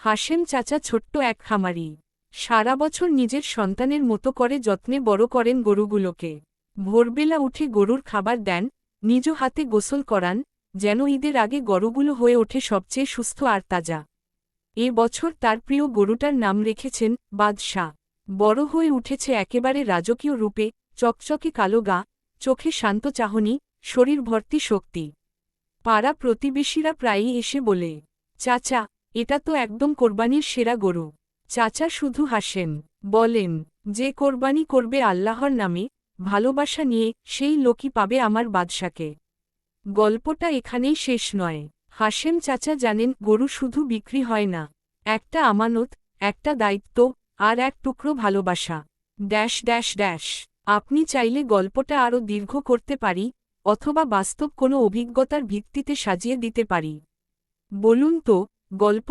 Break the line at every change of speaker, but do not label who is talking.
হাশেম চাচা ছোট্ট এক খামারি। সারা বছর নিজের সন্তানের মতো করে যত্নে বড় করেন গরুগুলোকে। ভোরবেলা উঠে গরুর খাবার দেন, নিজ হাতে গোসল করান, যেন ঈদের আগে গরুগুলো হয়ে ওঠে সবচেয়ে সুস্থ আর তাজা। এ বছর তার প্রিয় গরুটার নাম রেখেছেন বাদশাহ। বড় হয়ে উঠেছে একেবারে রাজকীয় রূপে, চকচকে কালো গা, চোখে শান্ত চাহনি, শরীর ভর্তি শক্তি। পাড়া প্রতিবেশীরা প্রায়ই এসে বলে, চাচা, এটা তো একদম কোরবানির সেরা গরু। চাচা শুধু হাসেন, বলেন, যে কোরবানি করবে আল্লাহর নামে, ভালোবাসা নিয়ে, সেই লোকই পাবে আমার বাদশাকে। গল্পটা এখানেই শেষ নয়। হাশেম চাচা জানেন গরু শুধু বিক্রি হয় না, একটা আমানত, একটা দায়িত্ব, আর এক টুকরো ভালোবাসা। Dash dash dash. আপনি চাইলে গল্পটা আরও দীর্ঘ করতে পারি, অথবা বাস্তব কোনো অভিজ্ঞতার ভিত্তিতে সাজিয়ে দিতে পারি। বলুন তো, গল্প